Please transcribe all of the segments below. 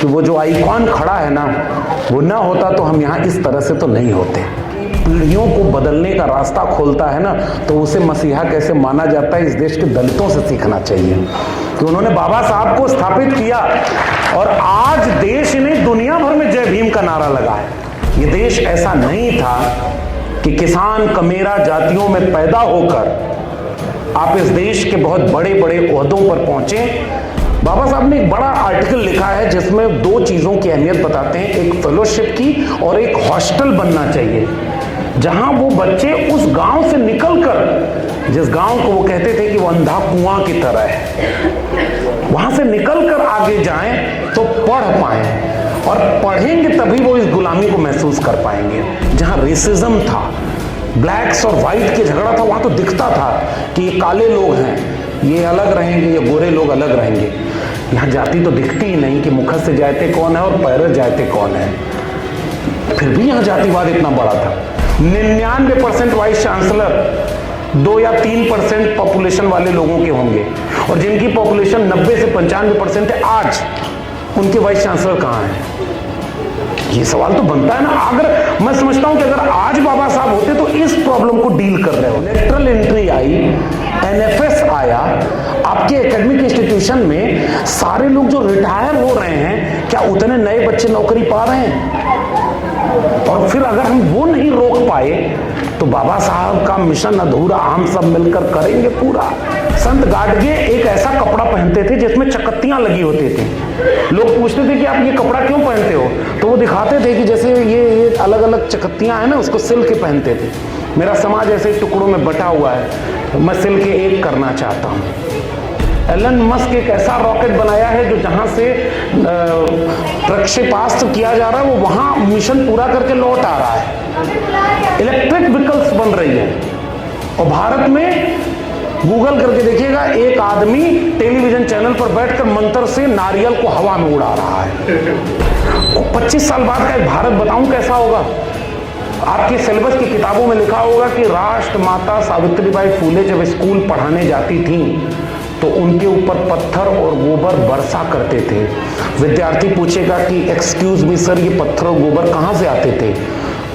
कि वो जो आइकॉन खड़ा है ना, वो ना होता तो हम यहाँ इस तरह से तो नहीं होते। पीढ़ियों को बदलने का रास्ता खोलता है ना, तो उसे मसीहा कैसे माना जाता है, इस देश के दलितों से सीखना चाहिए कि उन्होंने बाबा साहब को स्थापित किया और आज देश ने दुनिया भर में जय भीम का नारा लगा है। ये देश ऐसा नहीं था कि किसान कमेरा जातियों में पैदा होकर आप इस देश के बहुत बड़े बड़े ओहदों पर पहुंचे। बाबा साहब ने एक बड़ा आर्टिकल लिखा है जिसमें दो चीजों की अहमियत बताते हैं, एक फेलोशिप की और एक हॉस्टल बनना चाहिए, जहां वो बच्चे उस गांव से निकलकर, जिस गांव को वो कहते थे कि वो अंधा कुआं की तरह है, वहां से निकलकर आगे जाएं तो पढ़ पाएं, और पढ़ेंगे तभी वो इस गुलामी को महसूस कर पाएंगे। जहां रेसिज्म था, ब्लैक्स और व्हाइट के झगड़ा था, वहां तो दिखता था कि ये काले लोग हैं, ये अलग रहेंगे, ये गोरे लोग अलग रहेंगे। यहाँ जाति तो दिखती ही नहीं कि मुखर से जाते कौन है और पैर जाते कौन है। फिर भी यहाँ जातिवाद इतना बड़ा था। 99% वाइस चांसलर 2 या 3% पॉपुलेशन वाले लोगों के होंगे, और जिनकी पॉपुलेशन 90 से 95% है, आज उनके वाइस चांसलर कहाँ हैं? ये सवाल तो बनता है ना। अगर मैं समझता हूं कि अगर आज बाबा साहब होते तो इस प्रॉब्लम को डील कर रहे हो। लेटरल एंट्री आई, एनएफएस आया, आपके एकेडमिक इंस्टीट्यूशन में सारे लोग जो रिटायर हो रहे हैं, क्या उतने नए बच्चे नौकरी पा रहे हैं? और फिर अगर हम वो नहीं रोक पाए तो बाबा साहब का मिशन अधूरा। हम सब मिलकर करेंगे पूरा। संत गाडगे एक ऐसा कपड़ा पहनते थे जिसमें चकत्तियां लगी होती थी। लोग पूछते थे कि आप ये कपड़ा क्यों पहनते हो, तो वो दिखाते थे कि जैसे ये अलग अलग चकत्तियां हैं ना, उसको सिल के पहनते थे। मेरा समाज ऐसे टुकड़ों में बटा हुआ है, मैं सिल के एक करना चाहता हूँ। एलन मस्क एक ऐसा रॉकेट बनाया है जो जहां से प्रक्षेपास्त्र किया जा रहा है, वो वहां मिशन पूरा करके लौट आ रहा है। इलेक्ट्रिक व्हीकल्स बन रही है, और भारत में गूगल करके देखिएगा, एक आदमी टेलीविजन चैनल पर बैठकर मंत्र से नारियल को हवा में उड़ा रहा है। 25 साल बाद का एक भारत बताऊं कैसा होगा। आपके सिलेबस की किताबों में लिखा होगा कि राष्ट्र माता सावित्रीबाई फूले जब स्कूल पढ़ाने जाती थीं तो उनके ऊपर पत्थर और गोबर बरसा करते थे। विद्यार्थी पूछेगा कि एक्सक्यूज मी सर, ये पत्थर और गोबर कहाँ से आते थे,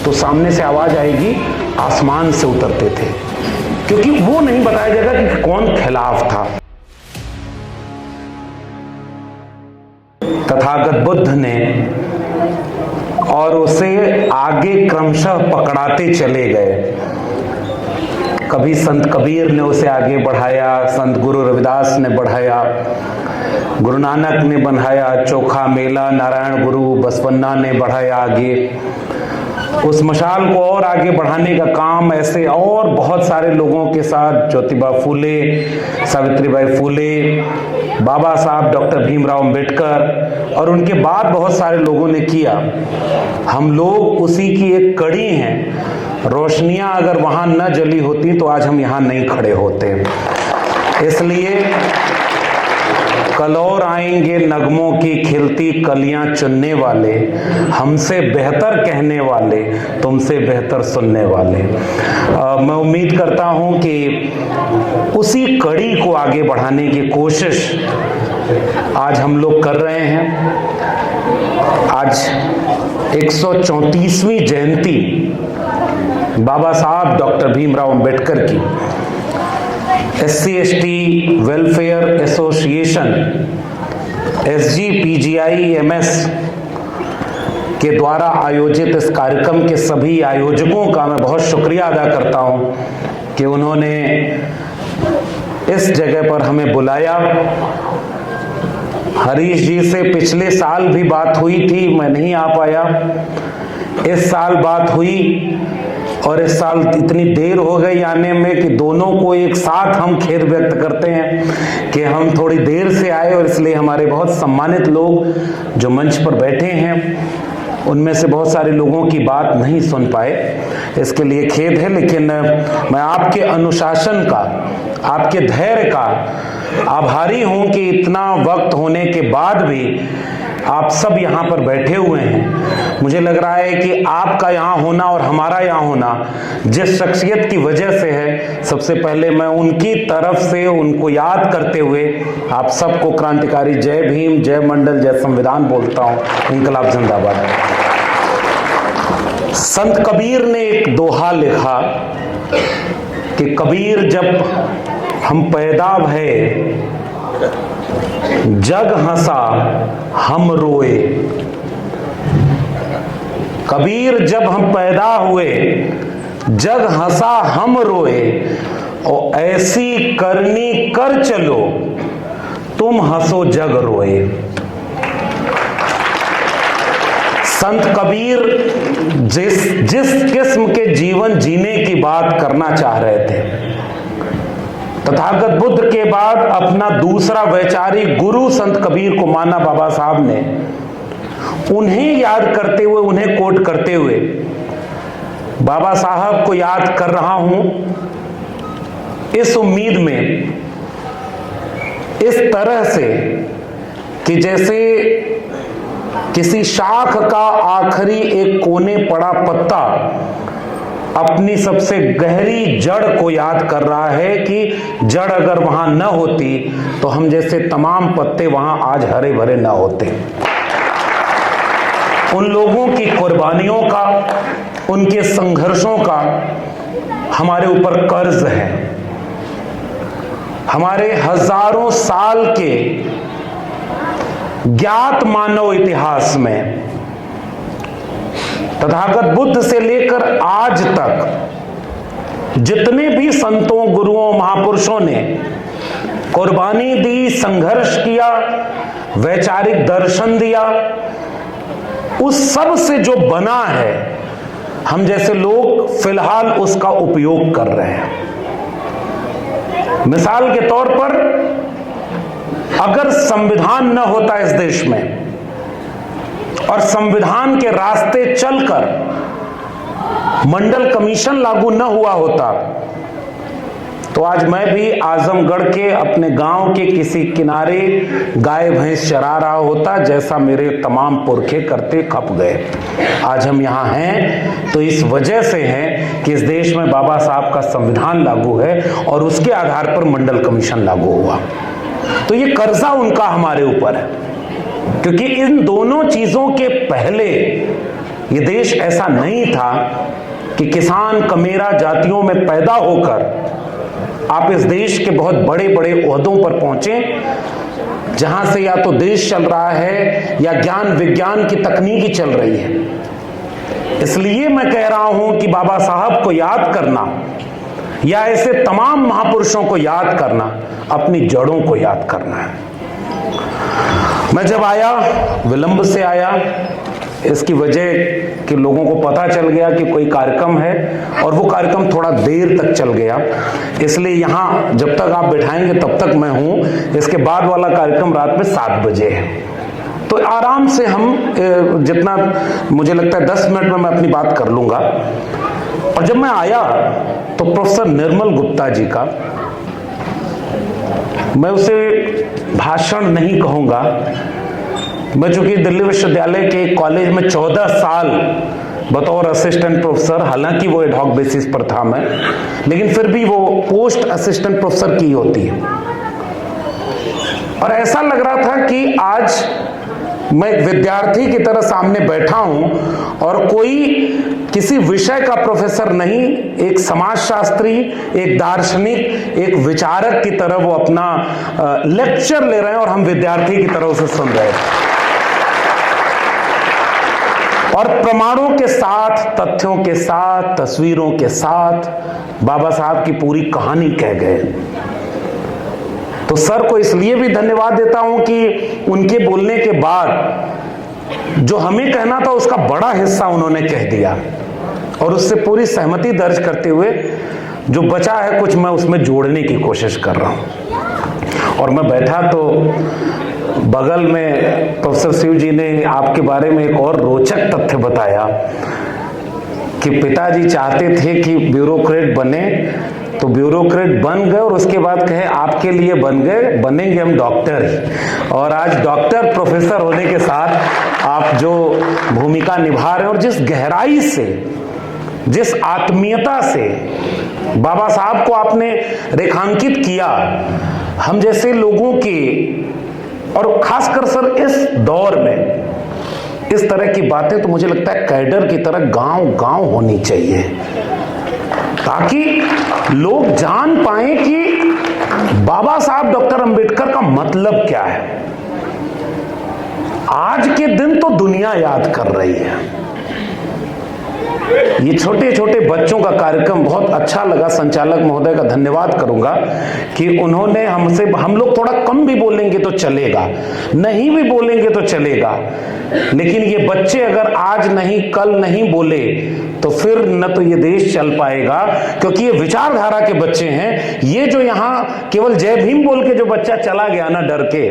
तो सामने से आवाज आएगी, आसमान से उतरते थे। क्योंकि वो नहीं बताया जाएगा कि कौन खिलाफ था। तथागत बुद्ध ने और उसे आगे क्रमशः पकड़ाते चले गए। कभी संत कबीर ने उसे आगे बढ़ाया, संत गुरु रविदास ने बढ़ाया, गुरु नानक ने बढ़ाया, चोखा मेला नारायण गुरु बसवन्ना ने बढ़ाया आगे। उस मशाल को और आगे बढ़ाने का काम ऐसे और बहुत सारे लोगों के साथ, ज्योतिबा फूले, सावित्रीबाई फूले, बाबा साहब डॉक्टर भीमराव अंबेडकर और उनके बाद बहुत सारे लोगों ने किया। हम लोग उसी की एक कड़ी हैं। रोशनियां अगर वहां न जली होती तो आज हम यहां नहीं खड़े होते। इसलिए कल और आएंगे नगमों की खिलती कलियां चुनने वाले, हमसे बेहतर कहने वाले, तुमसे बेहतर सुनने वाले। मैं उम्मीद करता हूं कि उसी कड़ी को आगे बढ़ाने की कोशिश आज हम लोग कर रहे हैं। आज 134वीं जयंती बाबा साहब डॉक्टर भीमराव अंबेडकर की SC/ST वेलफेयर एसोसिएशन SGPGI-MS के द्वारा आयोजित इस कार्यक्रम के सभी आयोजकों का मैं बहुत शुक्रिया अदा करता हूं कि उन्होंने इस जगह पर हमें बुलाया। हरीश जी से पिछले साल भी बात हुई थी, मैं नहीं आ पाया। इस साल बात हुई और इस साल इतनी देर हो गई आने में कि दोनों को एक साथ हम खेद व्यक्त करते हैं कि हम थोड़ी देर से आए, और इसलिए हमारे बहुत सम्मानित लोग जो मंच पर बैठे हैं उनमें से बहुत सारे लोगों की बात नहीं सुन पाए, इसके लिए खेद है। लेकिन मैं आपके अनुशासन का, आपके धैर्य का आभारी हूं कि इतना वक्त होने के बाद भी आप सब यहाँ पर बैठे हुए हैं, मुझे लग रहा है कि आपका यहाँ होना और हमारा यहाँ होना जिस शख्सियत की वजह से है, सबसे पहले मैं उनकी तरफ से उनको याद करते हुए आप सबको क्रांतिकारी जय भीम, जय मंडल, जय संविधान बोलता हूँ। इंकलाब जिंदाबाद। संत कबीर ने एक दोहा लिखा कि कबीर जब हम पैदा भये जग हंसा हम रोए। कबीर जब हम पैदा हुए जग हंसा हम रोए, और ऐसी करनी कर चलो तुम हंसो जग रोए। संत कबीर जिस किस्म के जीवन जीने की बात करना चाह रहे थे, तथागत बुद्ध के बाद अपना दूसरा वैचारिक गुरु संत कबीर को माना बाबा साहब ने, उन्हें याद करते हुए, उन्हें कोट करते हुए बाबा साहब को याद कर रहा हूं, इस उम्मीद में, इस तरह से कि जैसे किसी शाख का आखिरी एक कोने पड़ा पत्ता अपनी सबसे गहरी जड़ को याद कर रहा है कि जड़ अगर वहां न होती तो हम जैसे तमाम पत्ते वहां आज हरे भरे न होते। उन लोगों की कुर्बानियों का, उनके संघर्षों का हमारे ऊपर कर्ज है। हमारे हजारों साल के ज्ञात मानव इतिहास में तथागत बुद्ध से लेकर आज तक जितने भी संतों, गुरुओं, महापुरुषों ने कुर्बानी दी, संघर्ष किया, वैचारिक दर्शन दिया, उस सब से जो बना है, हम जैसे लोग फिलहाल उसका उपयोग कर रहे हैं। मिसाल के तौर पर अगर संविधान न होता इस देश में और संविधान के रास्ते चलकर मंडल कमीशन लागू न हुआ होता तो आज मैं भी आजमगढ़ के अपने गांव के किसी किनारे गाय भैंस चरा रहा होता, जैसा मेरे तमाम पुरखे करते खप गए। आज हम यहाँ हैं तो इस वजह से हैं कि इस देश में बाबा साहब का संविधान लागू है और उसके आधार पर मंडल कमीशन लागू हुआ। तो ये कर्जा उनका हमारे ऊपर है, क्योंकि इन दोनों चीजों के पहले ये देश ऐसा नहीं था कि किसान कमेरा जातियों में पैदा होकर आप इस देश के बहुत बड़े बड़े ओहदों पर पहुंचे, जहां से या तो देश चल रहा है या ज्ञान विज्ञान की तकनीकी चल रही है। इसलिए मैं कह रहा हूं कि बाबा साहब को याद करना या ऐसे तमाम महापुरुषों को याद करना अपनी जड़ों को याद करना है। मैं जब आया, विलंब से आया, इसकी वजह कि लोगों को पता चल गया कि कोई कार्यक्रम है और वो कार्यक्रम थोड़ा देर तक चल गया, इसलिए यहाँ जब तक आप बैठाएंगे तब तक मैं हूँ। इसके बाद वाला कार्यक्रम रात में 7 बजे है, तो आराम से हम जितना मुझे लगता है 10 मिनट में मैं अपनी बात कर लूंगा। और जब मैं आया तो प्रोफेसर निर्मल गुप्ता जी का, मैं उसे भाषण नहीं कहूंगा, मैं चूंकि दिल्ली विश्वविद्यालय के कॉलेज में 14 साल बतौर असिस्टेंट प्रोफेसर, हालांकि वो एडहॉक बेसिस पर था मैं, लेकिन फिर भी वो पोस्ट असिस्टेंट प्रोफेसर की होती है। और ऐसा लग रहा था कि आज मैं एक विद्यार्थी की तरह सामने बैठा हूं और कोई किसी विषय का प्रोफेसर नहीं, एक समाजशास्त्री, एक दार्शनिक, एक विचारक की तरह वो अपना लेक्चर ले रहे हैं और हम विद्यार्थी की तरह उसे सुन रहे हैं। और प्रमाणों के साथ, तथ्यों के साथ, तस्वीरों के साथ बाबा साहब की पूरी कहानी कह गए। तो सर को इसलिए भी धन्यवाद देता हूं कि उनके बोलने के बाद जो हमें कहना था उसका बड़ा हिस्सा उन्होंने कह दिया और उससे पूरी सहमति दर्ज करते हुए जो बचा है कुछ मैं उसमें जोड़ने की कोशिश कर रहा हूं। और मैं बैठा तो बगल में प्रोफेसर शिव जी ने आपके बारे में एक और रोचक तथ्य बताया कि पिताजी चाहते थे कि ब्यूरोक्रेट बने तो ब्यूरोक्रेट बन गए और उसके बाद कहे आपके लिए बनेंगे हम डॉक्टर ही। और आज डॉक्टर प्रोफेसर होने के साथ आप जो भूमिका निभा रहे हैं और जिस गहराई से, जिस आत्मीयता से बाबा साहब को आपने रेखांकित किया, हम जैसे लोगों की, और खासकर सर इस दौर में इस तरह की बातें तो मुझे लगता है कैडर की तरह गांव गांव होनी चाहिए, ताकि लोग जान पाएं कि बाबा साहब डॉक्टर अंबेडकर का मतलब क्या है। आज के दिन तो दुनिया याद कर रही है। ये छोटे छोटे बच्चों का कार्यक्रम बहुत अच्छा लगा। संचालक महोदय का धन्यवाद करूंगा कि उन्होंने हमसे, हम लोग थोड़ा कम भी बोलेंगे तो चलेगा, नहीं भी बोलेंगे तो चलेगा, लेकिन ये बच्चे अगर आज नहीं कल नहीं बोले तो फिर न तो ये देश चल पाएगा, क्योंकि ये विचारधारा के बच्चे हैं। ये जो यहाँ केवल जय भीम बोल के जो बच्चा चला गया ना डर के,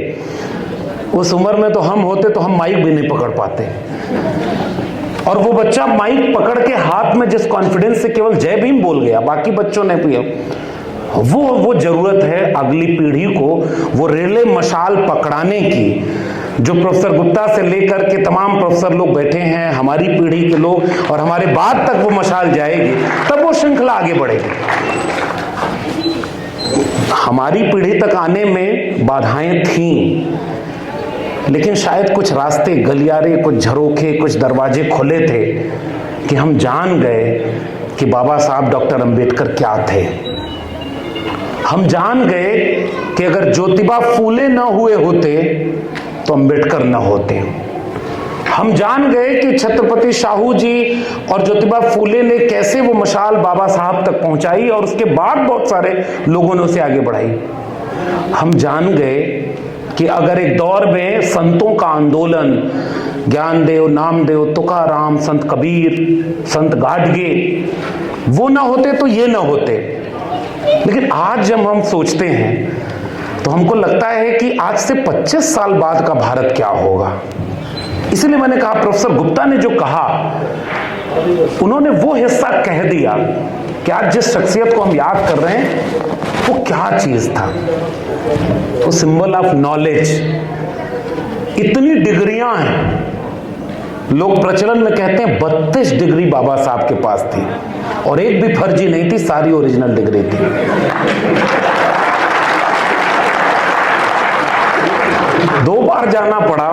उस उम्र में तो हम होते तो हम माइक भी नहीं पकड़ पाते। और वो बच्चा माइक पकड़ के हाथ में जिस कॉन्फिडेंस से केवल जय भीम बोल गया, बाकी बच्चों ने भी, वो जरूरत है अगली पीढ़ी को वो रेले मशाल पकड़ाने की, जो प्रोफेसर गुप्ता से लेकर के तमाम प्रोफेसर लोग बैठे हैं, हमारी पीढ़ी के लोग, और हमारे बाद तक वो मशाल जाएगी, तब वो श्रृंखला आगे बढ़ेगी। हमारी पीढ़ी तक आने में बाधाएं थीं, लेकिन शायद कुछ रास्ते, गलियारे, कुछ झरोखे, कुछ दरवाजे खुले थे कि हम जान गए कि बाबा साहब डॉक्टर अंबेडकर क्या थे। हम जान गए कि अगर ज्योतिबा फूले न हुए होते तो अंबेडकर न होते। हम जान गए कि छत्रपति शाहू जी और ज्योतिबा फूले ने कैसे वो मशाल बाबा साहब तक पहुंचाई और उसके बाद बहुत सारे लोगों ने उसे आगे बढ़ाई। हम जान गए कि अगर एक दौर में संतों का आंदोलन, ज्ञानदेव, नामदेव, तुकाराम, संत कबीर, संत गाडगे, वो ना होते तो ये ना होते। लेकिन आज जब हम सोचते हैं तो हमको लगता है कि आज से 25 साल बाद का भारत क्या होगा। इसलिए मैंने कहा, प्रोफेसर गुप्ता ने जो कहा, उन्होंने वो हिस्सा कह दिया कि आज जिस शख्सियत को हम याद कर रहे हैं वो क्या चीज था। तो सिंबल ऑफ नॉलेज, इतनी डिग्रियां हैं, लोग प्रचलन में कहते हैं 32 डिग्री बाबा साहब के पास थी और एक भी फर्जी नहीं थी, सारी ओरिजिनल डिग्री थी। दो बार जाना पड़ा।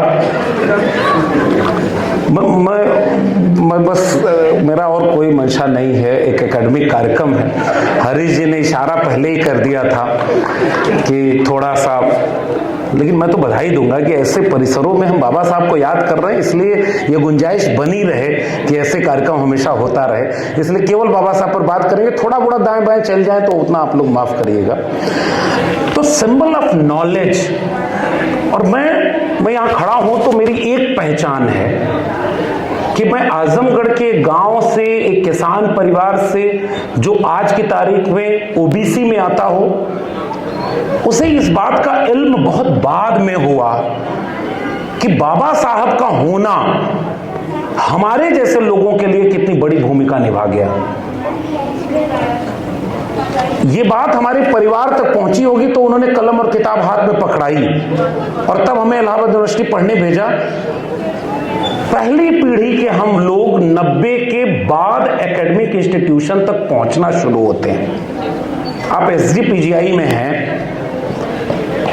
मैं बस, मेरा और कोई मंशा नहीं है, एक एकेडमिक कार्यक्रम है। हरीश जी ने इशारा पहले ही कर दिया था कि थोड़ा सा, लेकिन मैं तो बधाई दूंगा कि ऐसे परिसरों में हम बाबा साहब को याद कर रहे हैं, इसलिए ये गुंजाइश बनी रहे कि ऐसे कार्यक्रम हमेशा होता रहे। इसलिए केवल बाबा साहब पर बात करेंगे, थोड़ा बड़ा दाएं बाएं चल जाए तो उतना आप लोग माफ करिएगा। तो सिंबल ऑफ नॉलेज, और मैं यहां खड़ा हूं तो मेरी एक पहचान है कि मैं आजमगढ़ के गांव से, एक किसान परिवार से, जो आज की तारीख में ओबीसी में आता हो, उसे इस बात का इल्म बहुत बाद में हुआ कि बाबा साहब का होना हमारे जैसे लोगों के लिए कितनी बड़ी भूमिका निभा गया। ये बात हमारे परिवार तक पहुंची होगी तो उन्होंने कलम और किताब हाथ में पकड़ाई और तब हमें इलाहाबाद यूनिवर्सिटी पढ़ने भेजा। पहली पीढ़ी के हम लोग 90 के बाद एकेडमिक इंस्टीट्यूशन तक पहुंचना शुरू होते हैं। आप एसजीपीजीआई में हैं,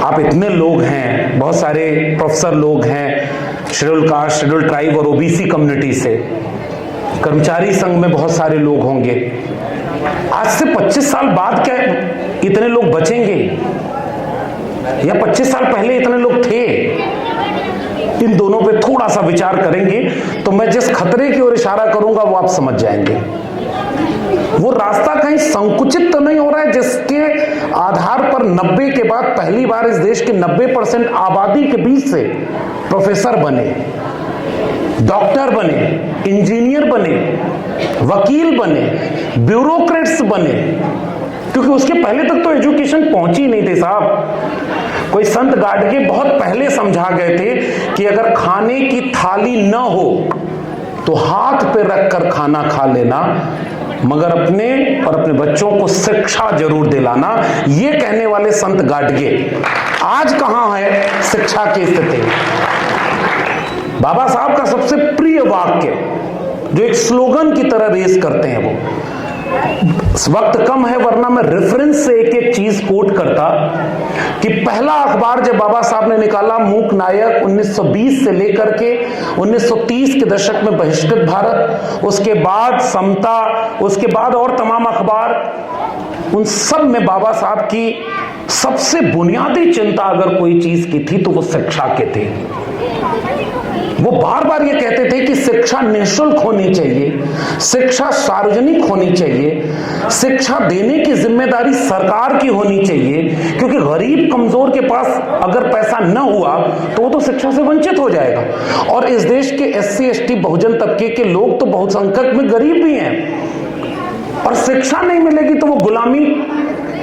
आप इतने लोग हैं, बहुत सारे प्रोफेसर लोग हैं शेड्यूल कास्ट, शेड्यूल ट्राइब और ओबीसी कम्युनिटी से, कर्मचारी संघ में बहुत सारे लोग होंगे। आज से 25 साल बाद क्या इतने लोग बचेंगे, या 25 साल पहले इतने लोग थे? इन दोनों पे थोड़ा सा विचार करेंगे तो मैं जिस खतरे की ओर इशारा करूंगा वो आप समझ जाएंगे। वो रास्ता कहीं संकुचित तो नहीं हो रहा है जिसके आधार पर 90 के बाद पहली बार इस देश के 90% आबादी के बीच से प्रोफेसर बने, डॉक्टर बने, इंजीनियर बने, वकील बने, ब्यूरोक्रेट्स बने, क्योंकि उसके पहले तक तो एजुकेशन पहुंची नहीं थी साहब। कोई संत गाडगे बहुत पहले समझा गए थे कि अगर खाने की थाली न हो तो हाथ पे रखकर खाना खा लेना, मगर अपने और अपने बच्चों को शिक्षा जरूर दिलाना। ये कहने वाले संत गाडगे आज कहां है शिक्षा की स्थिति? बाबा साहब का सबसे प्रिय वाक्य जो एक स्लोगन की तरह रेस करते हैं, वो वक्त कम है वरना मैं रेफरेंस से एक एक चीज कोट करता कि पहला अखबार जब बाबा साहब ने निकाला, मूक नायक, 1920 से लेकर के 1930 के दशक में बहिष्कृत भारत, उसके बाद समता, उसके बाद और तमाम अखबार, उन सब में बाबा साहब की सबसे बुनियादी चिंता अगर कोई चीज की थी तो वो शिक्षा के थे। वो बार बार ये कहते थे कि शिक्षा निःशुल्क होनी चाहिए, शिक्षा सार्वजनिक होनी चाहिए, शिक्षा देने की जिम्मेदारी सरकार की होनी चाहिए, क्योंकि गरीब कमजोर के पास अगर पैसा न हुआ तो वो तो शिक्षा से वंचित हो जाएगा। और इस देश के SC ST बहुजन तबके के लोग तो बहुसंख्यक में गरीब भी हैं, और शिक्षा नहीं मिलेगी तो वो गुलामी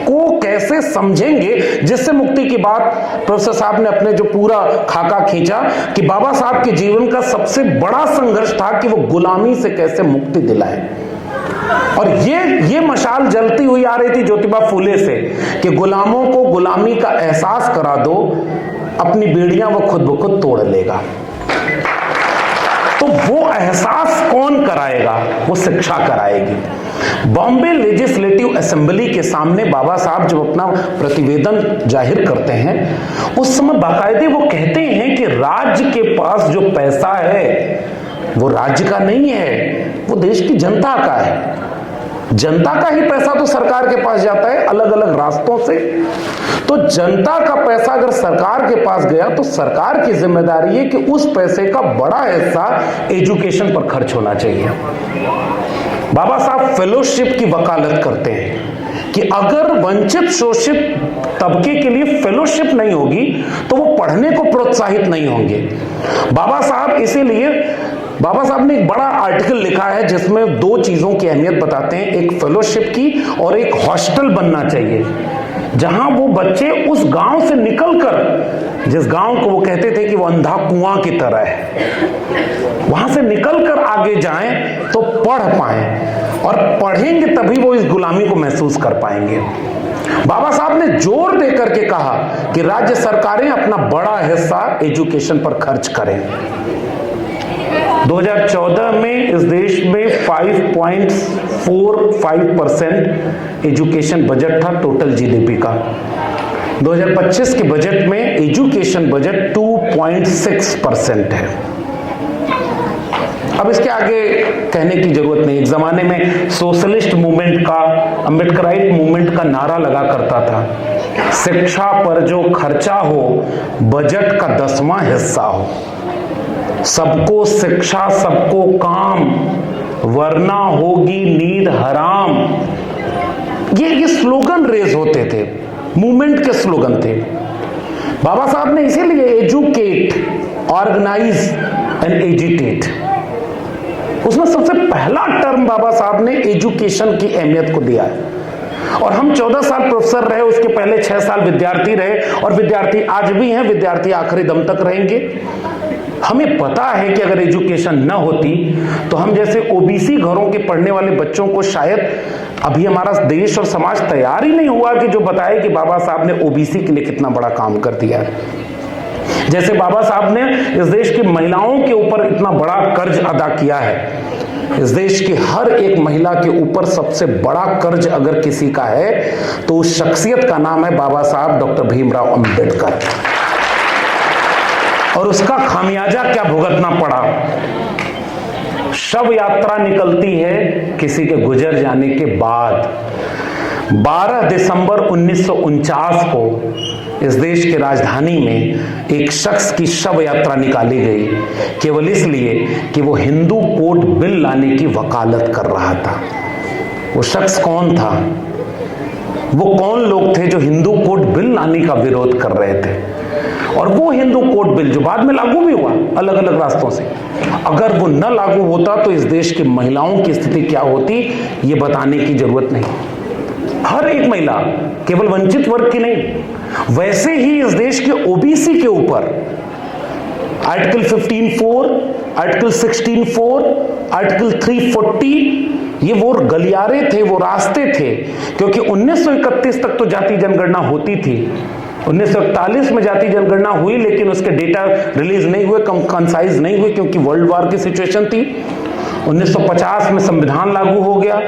को कैसे समझेंगे? जिससे मुक्ति की बात प्रोफेसर साहब ने अपने जो पूरा खाका खींचा कि बाबा साहब के जीवन का सबसे बड़ा संघर्ष था कि वो गुलामी से कैसे मुक्ति दिलाए। और ये मशाल जलती हुई आ रही थी ज्योतिबा फूले से कि गुलामों को गुलामी का एहसास करा दो, अपनी बेड़ियां वो खुद ब खुद तोड़ लेगा। तो वो एहसास कौन कराएगा? वो शिक्षा कराएगी। बॉम्बे लेजिस्लेटिव असेंबली के सामने बाबा साहब जब अपना प्रतिवेदन जाहिर करते हैं, उस समय बाकायदे वो कहते हैं कि राज्य के पास जो पैसा है वो राज्य का नहीं है, वो देश की जनता का है। जनता का ही पैसा तो सरकार के पास जाता है अलग अलग रास्तों से। तो जनता का पैसा अगर सरकार के पास गया तो सरकार की जिम्मेदारी है कि उस पैसे का बड़ा हिस्सा एजुकेशन पर खर्च होना चाहिए। बाबा साहब फेलोशिप की वकालत करते हैं कि अगर वंचित शोषित तबके के लिए फेलोशिप नहीं होगी तो वो पढ़ने को प्रोत्साहित नहीं होंगे। बाबा साहब ने एक बड़ा आर्टिकल लिखा है जिसमें दो चीजों की अहमियत बताते हैं, एक फेलोशिप की और एक हॉस्टल बनना चाहिए जहां वो बच्चे उस गांव से निकलकर, जिस गांव को वो कहते थे कि वो अंधा कुआं की तरह है, वहां से निकलकर आगे जाएं तो पढ़ पाएं, और पढ़ेंगे तभी वो इस गुलामी को महसूस कर पाएंगे। बाबा साहब ने जोर देकर के कहा कि राज्य सरकारें अपना बड़ा हिस्सा एजुकेशन पर खर्च करें। 2014 में इस देश में 5.45% एजुकेशन बजट था टोटल GDP का। 2025 के बजट में एजुकेशन बजट 2.6% है। अब इसके आगे कहने की जरूरत नहीं। एक जमाने में सोशलिस्ट मूवमेंट का, अम्बेडकराइट मूवमेंट का नारा लगा करता था, शिक्षा पर जो खर्चा हो बजट का 10वां हिस्सा हो, सबको शिक्षा सबको काम, वरना होगी नींद हराम। ये स्लोगन रेज होते थे, मूवमेंट के स्लोगन थे। बाबा साहब ने इसीलिए एजुकेट, ऑर्गेनाइज एंड एजिटेट, उसमें सबसे पहला टर्म बाबा साहब ने एजुकेशन की अहमियत को दिया है। और हम 14 साल प्रोफेसर रहे, उसके पहले 6 साल विद्यार्थी रहे, और विद्यार्थी आज भी हैं, विद्यार्थी आखिरी दम तक रहेंगे। हमें पता है कि अगर एजुकेशन न होती तो हम जैसे ओबीसी घरों के पढ़ने वाले बच्चों को शायद अभी हमारा देश और समाज तैयार ही नहीं हुआ कि जो बताए कि बाबा साहब ने ओबीसी के लिए कितना बड़ा काम कर दिया है। जैसे बाबा साहब ने इस देश की महिलाओं के ऊपर इतना बड़ा कर्ज अदा किया है। इस देश की हर एक महिला के ऊपर सबसे बड़ा कर्ज अगर किसी का है तो उस शख्सियत का नाम है बाबा साहब डॉक्टर भीमराव अंबेडकर। और उसका खामियाजा क्या भुगतना पड़ा? शव यात्रा निकलती है किसी के गुजर जाने के बाद। 12 दिसंबर 1949 को इस देश की राजधानी में एक शख्स की शव यात्रा निकाली गई, केवल इसलिए कि वो हिंदू कोड बिल लाने की वकालत कर रहा था। वो शख्स कौन था? वो कौन लोग थे जो हिंदू कोड बिल लाने का विरोध कर रहे थे? और वो हिंदू कोड बिल जो बाद में लागू भी हुआ अलग अलग रास्तों से, अगर वो न लागू होता तो इस देश की महिलाओं की स्थिति क्या होती ये बताने की जरूरत नहीं। हर एक महिला, केवल वंचित वर्ग की नहीं, वैसे ही इस देश के ओबीसी के ऊपर आर्टिकल 15(4), आर्टिकल 16(4), आर्टिकल 340, ये वो गलियारे थे, वो रास्ते थे, क्योंकि 1931 तक तो जाति जनगणना होती थी। 1941 में जाति जनगणना हुई, लेकिन उसके डेटा रिलीज नहीं हुए, कंसाइज नहीं हुए, क्योंकि वर्ल्ड वॉर की सिचुएशन थी। 1950 में संविधान लागू हो गया।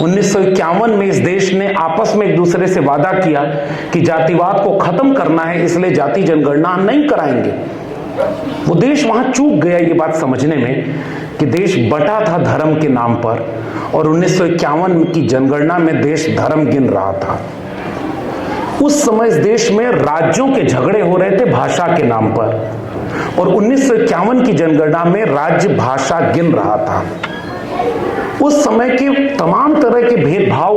1951 में इस देश ने आपस में एक दूसरे से वादा किया कि जातिवाद को खत्म करना है, इसलिए जाति जनगणना नहीं कराएंगे। वो देश वहां चूक गया ये बात समझने में कि देश बटा था धर्म के नाम पर, और 1951 की जनगणना में देश धर्म गिन रहा था। उस समय इस देश में राज्यों के झगड़े हो रहे थे भाषा के नाम पर, और 1951 की जनगणना में राज्य भाषा गिन रहा था। उस समय के तमाम तरह के भेदभाव,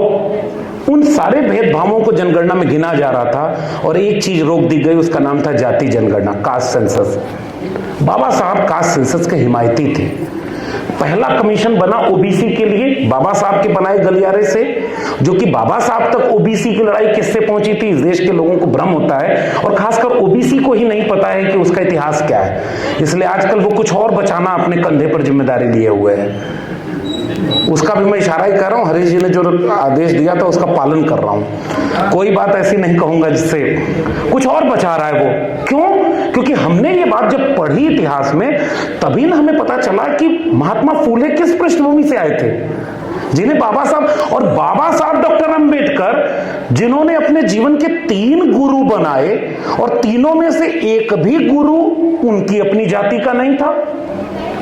उन सारे भेदभावों को जनगणना में गिना जा रहा था, और एक चीज रोक दी गई, उसका नाम था जाति जनगणना, कास्ट सेंसस। बाबा साहब कास्ट सेंसस के हिमायती थे। पहला कमीशन बना ओबीसी के लिए, बाबा साहब के बनाए गलियारे से, जो कि बाबा साहब तक ओबीसी की लड़ाई किससे पहुंची थी, इस देश के लोगों को भ्रम होता है, और खासकर ओबीसी को ही नहीं पता है कि उसका इतिहास क्या है। इसलिए आजकल वो कुछ और बचाना अपने कंधे पर जिम्मेदारी लिए हुए है। उसका भी मैं इशारा ही कर रहा हूं, हरीश जी ने जो आदेश दिया था उसका पालन कर रहा हूं। कोई बात ऐसी नहीं कहूंगा जिससे कुछ और बचा रहा है वो। क्यों? क्योंकि हमने ये बात जब पढ़ी इतिहास में, तभी ना हमें पता चला कि महात्मा फूले किस पृष्ठभूमि से आए थे, जिन्हें बाबा साहब, और बाबा साहब डॉक्टर अंबेडकर, जिन्होंने अपने जीवन के 3 गुरु बनाए, और तीनों में से एक भी गुरु उनकी अपनी जाति का नहीं था,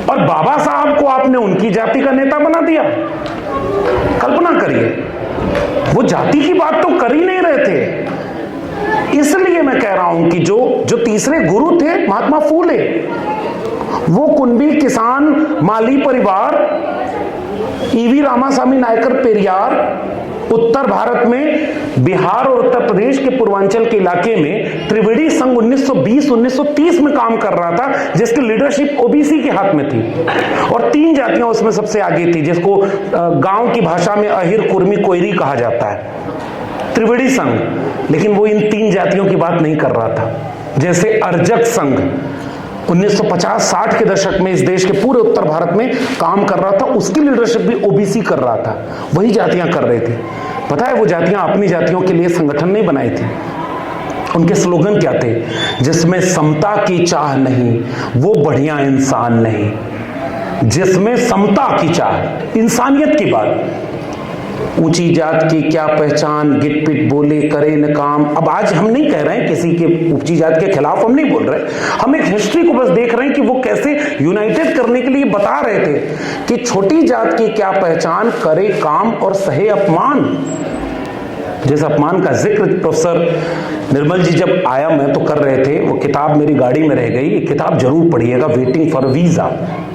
और बाबा साहब को आपने उनकी जाति का नेता बना दिया। कल्पना करिए, वो जाति की बात तो कर ही नहीं रहे थे। इसलिए मैं कह रहा हूं कि जो तीसरे गुरु थे महात्मा फूले, वो कुंभी किसान माली परिवार, ईवी रामास्वामी नायकर पेरियार, उत्तर भारत में बिहार और उत्तर प्रदेश के पूर्वांचल के इलाके में त्रिवेणी संघ 1920-1930 में काम कर रहा था, जिसकी लीडरशिप ओबीसी के हाथ में थी, और 3 जातियां उसमें सबसे आगे थी, जिसको गांव की भाषा में अहिर, कुर्मी, कोयरी कहा जाता है, त्रिवेणी संघ। लेकिन वो इन 3 जातियों की बात नहीं कर रहा था। जैसे अर्जक संघ 1950-60 के दशक में इस देश के पूरे उत्तर भारत में काम कर रहा था, उसकी लीडरशिप भी ओबीसी कर रहा था, वही जातियां कर रहे थे। पता है वो जातियां अपनी जातियों के लिए संगठन नहीं बनाई थी। उनके स्लोगन क्या थे? जिसमें समता की चाह नहीं वो बढ़िया इंसान नहीं। जिसमें समता की चाह, इंसानियत की बात। ऊंची जात की क्या पहचान, गिट पिट बोले करे न काम। अब आज हम नहीं कह रहे हैं किसी के ऊंची जात के खिलाफ, हम नहीं बोल रहे, हम एक हिस्ट्री को बस देख रहे हैं कि वो कैसे यूनाइटेड करने के लिए बता रहे थे कि छोटी जात की क्या पहचान, करे काम और सहे अपमान। जिस अपमान का जिक्र प्रोफेसर निर्मल जी जब आया मैं तो कर रहे थे, वो किताब मेरी गाड़ी में रह गई, ये किताब जरूर पढ़िएगा, वेटिंग फॉर वीजा,